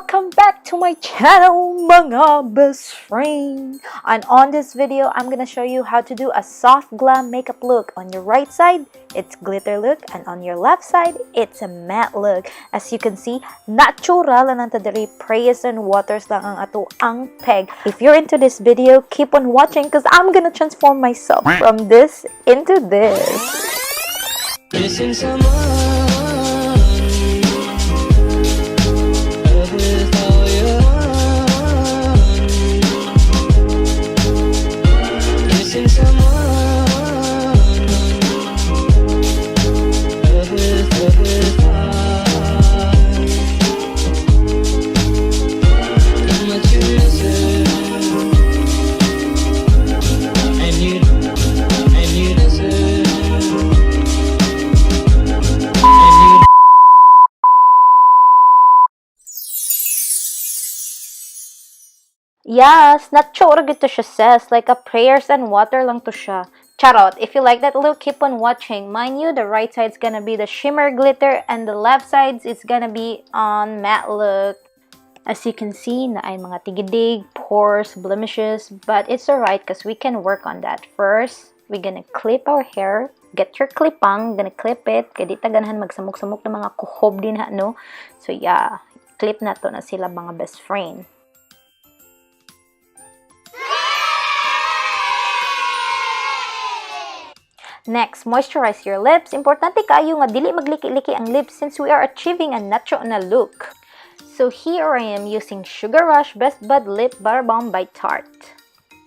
Welcome back to my channel, mga best friend. And on this video, I'm gonna show you how to do a soft glam makeup look. On your right side, it's glitter look, and on your left side, it's a matte look. As you can see, natural lang ta diri, praise and waters lang ang ato ang peg. If you're into this video, keep on watching because I'm gonna transform myself from this into this. Missing someone without you. Missing someone without how much you miss it, and you miss it. Yes, natural gito siya says, like a prayers and water lang to siya. Charot, if you like that look, keep on watching. Mind you, the right side's gonna be the shimmer glitter and the left side's is gonna be on matte look. As you can see, na ay mga tigidig, pores, blemishes, but it's alright because we can work on that. First, we're gonna clip our hair. Get your clipang, gonna clip it. Kaya di ta ganahan magsamok-samok ng mga kuhob din ha, no? So yeah, clip na to na sila mga best friend. Next, moisturize your lips. Importante kayo nga dili magliki-liki ang lips since we are achieving a natural na look. So here I am using Sugar Rush Best Bud Lip Butter Balm by Tarte.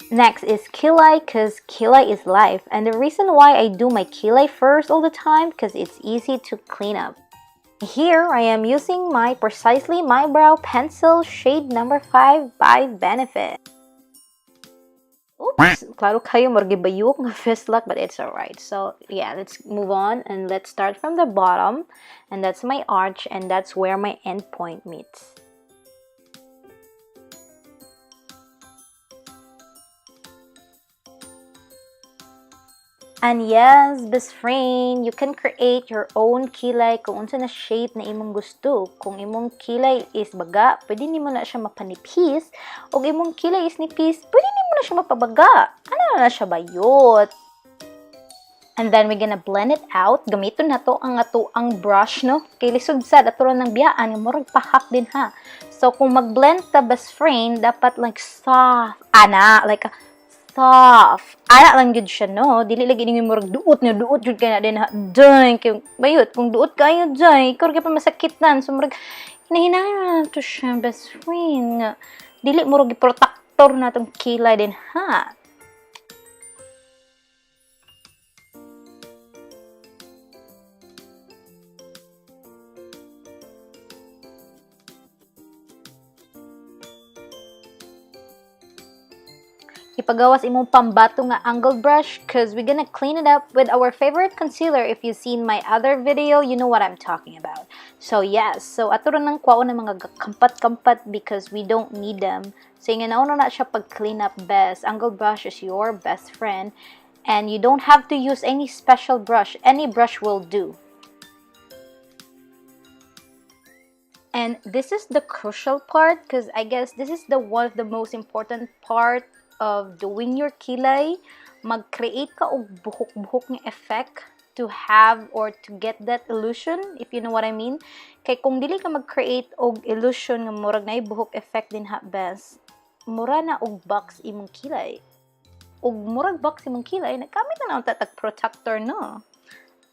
Next is kilay because kilay is life. And the reason why I do my kilay first all the time because it's easy to clean up. Here I am using my Precisely My Brow Pencil shade number 5 by Benefit. Oops, klaro kayo margibayok nga fist lock, but it's alright. So yeah, let's move on and let's start from the bottom, and that's my arch, and that's where my end point meets. And yes, best friend, you can create your own kilay kung unsa na shape na imong gusto. Kung imong kilay is baga, pwede nimo na siya mapanipis. O imong kilay is nipis, pwede nimo na siya mapabaga. Ano na siya bayot? And then we're gonna blend it out. Gamiton na to ang brush, no? Kay lisod sad ato lang ng biyaan, murag pahak din ha. So kung mag-blend ta best friend, dapat like soft, like a soft. Ana lang jud siya, no? Dili lagi ning murag duot jud kay na din ha. Dang kay bayot kung duot kayo jay, ikaw pa masakit nan. So murag hinahinay to siya best friend nga. Dili murag protector na tong kilay din ha. Ipagawas imong pambato nga angled brush because we're gonna clean it up with our favorite concealer. If you've seen my other video, you know what I'm talking about. So yes, so ato rin ng kwaon ng mga kampat-kampat because we don't need them. So yung nauna na siya pag-clean up best. Angled brush is your best friend and you don't have to use any special brush. Any brush will do. And this is the crucial part because I guess this is the one of the most important part of doing your kilay. Mag-create ka og buhok-buhok nga effect to have or to get that illusion, if you know what I mean. Kay kung dili ka mag-create og illusion nga murag na buhok effect din ha best, mura na og box imong kilay. Og murag box imong kilay, nagamit na tatag protector no.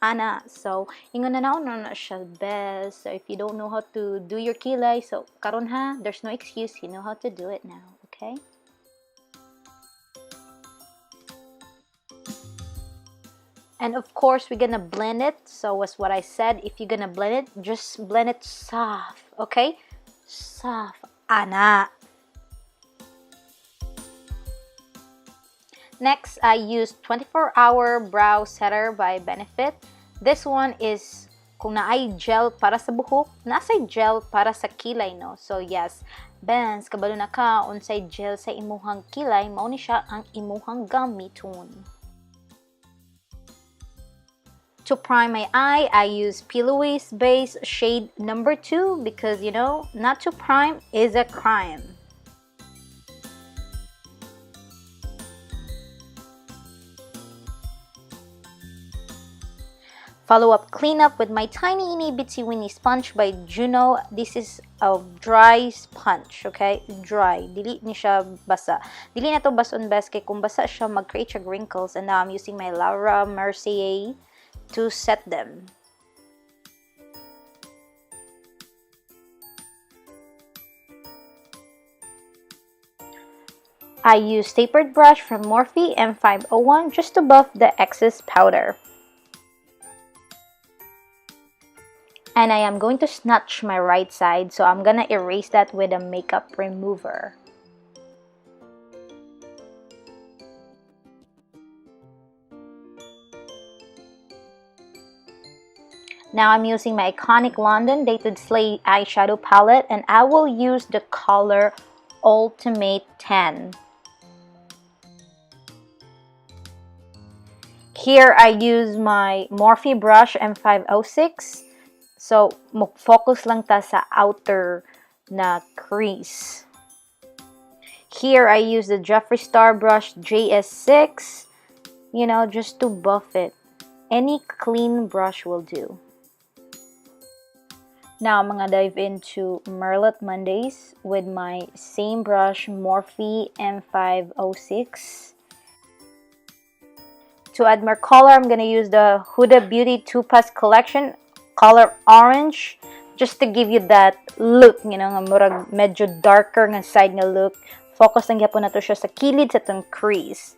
Ana, so ingon na na siya best. So if you don't know how to do your kilay, so karon ha, there's no excuse, you know how to do it now, okay? And of course, we're gonna blend it. So as what I said, if you're gonna blend it, just blend it soft, okay? Soft, ana. Next, I used 24-hour brow setter by Benefit. This one is kung naay gel para sa buhok, nasay gel para sa kilay, no? So yes, Benz, kabalo na ka, unsay gel sa imuhang kilay, mao ni siya ang imuhang gamiton. To prime my eye, I use Pillowy's Base shade number 2 because, you know, not to prime is a crime. Follow-up cleanup with my tiny Iny Bitsy Winnie sponge by Juno. This is a dry sponge, okay? Dry. Dili ni siya basa. Dili na to bason best kay kung basa siya, mag-create siya wrinkles. And now I'm using my Laura Mercier to set them. I use tapered brush from Morphe M501 just to buff the excess powder. And I am going to snatch my right side, so I'm gonna erase that with a makeup remover. Now I'm using my iconic London Dated Slay eyeshadow palette, and I will use the color Ultimate 10. Here I use my Morphe brush M506. So, focus lang ta sa outer na crease. Here, I use the Jeffree Star brush JS6, you know, just to buff it. Any clean brush will do. Now, I'm gonna dive into Merlot Mondays with my same brush, Morphe M506. To add more color, I'm gonna use the Huda Beauty Topaz Collection color orange, just to give you that look, you know, nga murag medyo darker nga side nga look. Focus lang gyapon nato siya sa kilid sa tong crease.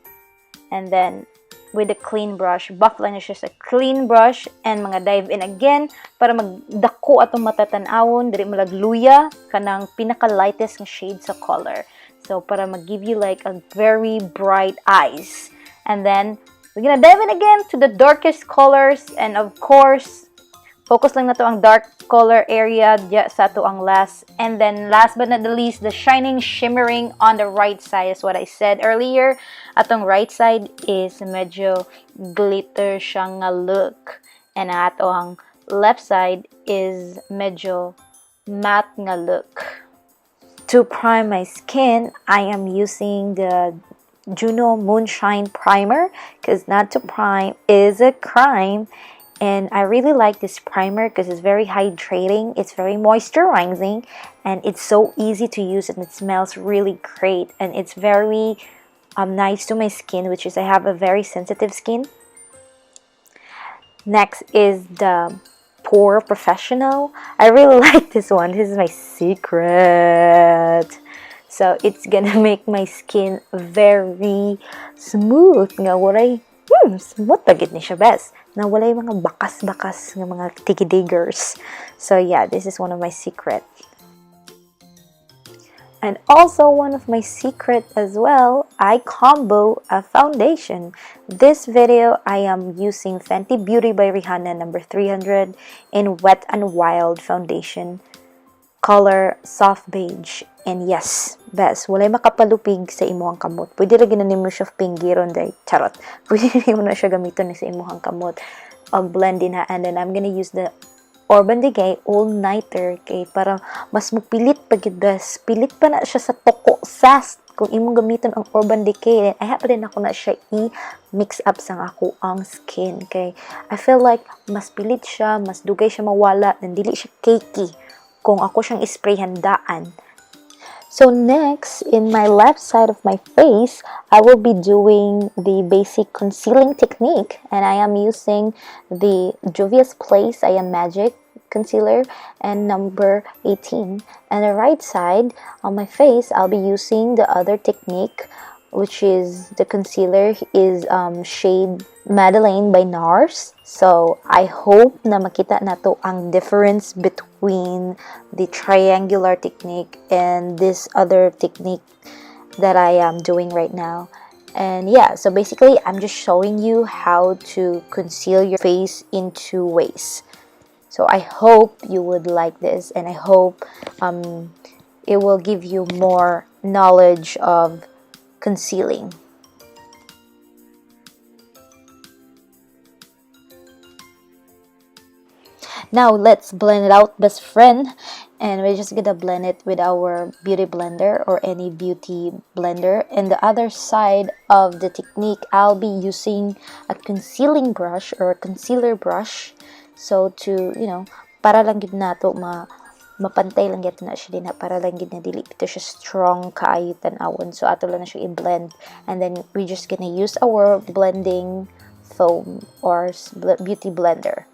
And then with a clean brush, buff lang na siya sa clean brush, and mga dive in again para magdako atong matatan-awon diri malagluya kanang pinaka lightest nga shade sa color. So para mag-give you like a very bright eyes. And then we're gonna dive in again to the darkest colors, and of course focus lang na to ang dark color area sa to ang last. And then last but not the least, the shining shimmering on the right side is what I said earlier. Atong right side is medyo glitter siya nga look. And ato ang left side is medyo matte nga look. To prime my skin, I am using the Juno Moonshine Primer because not to prime is a crime. And I really like this primer because it's very hydrating, it's very moisturizing, and it's so easy to use, and it smells really great, and it's very nice to my skin, which is I have a very sensitive skin. Next is the Pore Professional. I really like this one. This is my secret. So it's gonna make my skin very smooth. Nga walay smooth pagit ni siya best. Na walay mga bakas-bakas ng mga tiki-diggers. So yeah, this is one of my secret. And also one of my secret as well, I combo a foundation. This video, I am using Fenty Beauty by Rihanna number 300 in Wet n Wild foundation. Color soft beige. And yes, best, walay makapalupig sa imuhang kamot. Pwede ra ginanin mo siya pinggiron day. Charot. Pwede mo na siya gamiton sa imuhang kamot. Blend in ha. And then I'm gonna use the Urban Decay All Nighter kay para mas mupilit pagid best. Pilit pa na siya sa toko sas kung imong gamiton ang Urban Decay. I have din ako na siya i-mix up sa ako ang skin. Kay I feel like mas pilit siya, mas dugay siya mawala, and dili siya cakey kung ako siyang ispray handaan. So next, in my left side of my face, I will be doing the basic concealing technique, and I am using the Juvia's Place I Am Magic concealer and number 18. And the right side on my face, I'll be using the other technique, which is the concealer is shade Madeleine by NARS. So I hope na makita nato ang difference between the triangular technique and this other technique that I am doing right now. And yeah, so basically I'm just showing you how to conceal your face in two ways. So I hope you would like this, and I hope it will give you more knowledge of concealing. Now, let's blend it out, best friend. And we're just gonna blend it with our beauty blender or any beauty blender. And the other side of the technique, I'll be using a concealing brush or a concealer brush. So to, para lang gid nato mapantay lang gyud na siya din para lang gid na dili ito siya strong kaayo tan-awon. So ato lang na siya i-blend. And then we're just gonna use our blending foam or beauty blender.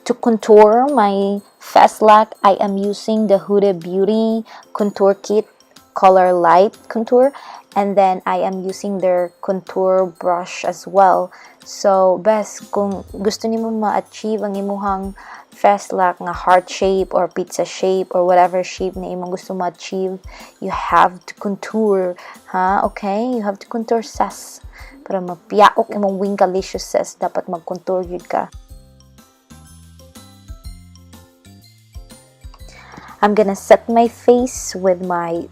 To contour my face lock, I am using the Huda Beauty Contour Kit Color Light Contour. And then I am using their contour brush as well. So, best, kung gusto nimo ma-achieve ang imuhang face lock nga heart shape or pizza shape or whatever shape na imong gusto ma-achieve, you have to contour. Okay? You have to contour sas. Para mapiyaok imong winkalicious sas, dapat mag-contour yun ka. I'm gonna set my face with my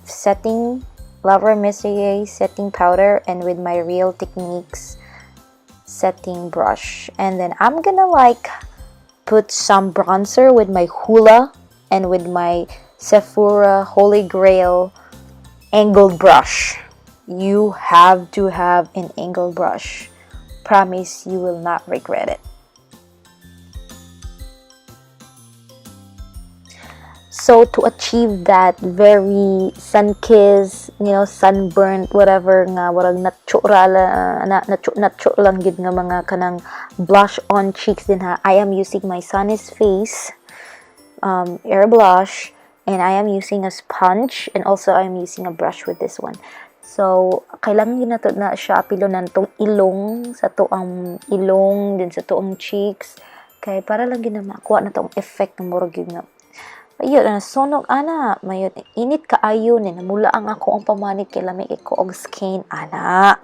Lover Messier setting powder and with my Real Techniques setting brush. And then I'm gonna put some bronzer with my Hoola and with my Sephora Holy Grail angled brush. You have to have an angled brush. Promise you will not regret it. So to achieve that very sun-kissed, sunburnt, whatever nga, warag natcho lang gid nga mga kanang blush on cheeks din ha. I am using my Sunny's Face Air Blush, and I am using a sponge, and also I am using a brush with this one. So, kailangan ginato na siya apilonan tong ilong, sa toang ilong, din sa toang cheeks. Kay para lang ginamakuha na tong effect ng murag yun nga. Ayun, sunog ana, mayot init kaayo ni namula ang ako ang pamanit kay lamig ko og skin ana.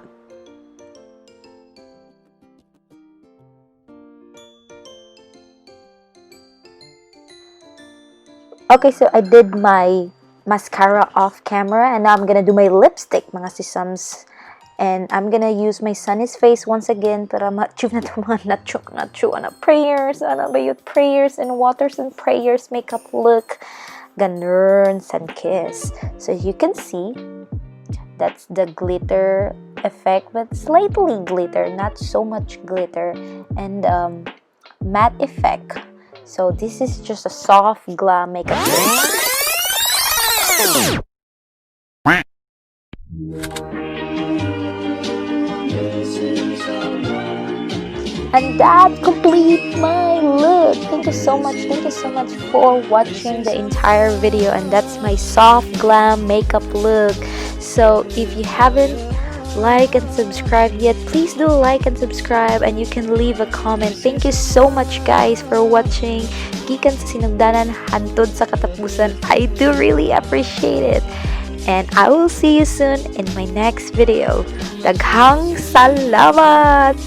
Okay, so I did my mascara off camera, and now I'm gonna do my lipstick, mga sisams. And I'm gonna use my Sunny's Face once again para ma-achieve na ito mga nacho prayers, prayers and waters and prayers makeup look. Ganun, sun-kiss. So you can see, that's the glitter effect, but slightly glitter, not so much glitter. And matte effect. So this is just a soft glam makeup look. And that completes my look. Thank you so much for watching the entire video. And that's my soft glam makeup look. So if you haven't liked and subscribed yet, please do like and subscribe, and you can leave a comment. Thank you so much guys for watching. Gikan sa sinugdanan hantod sa katapusan. I do really appreciate it. And I will see you soon in my next video. Daghang salamat!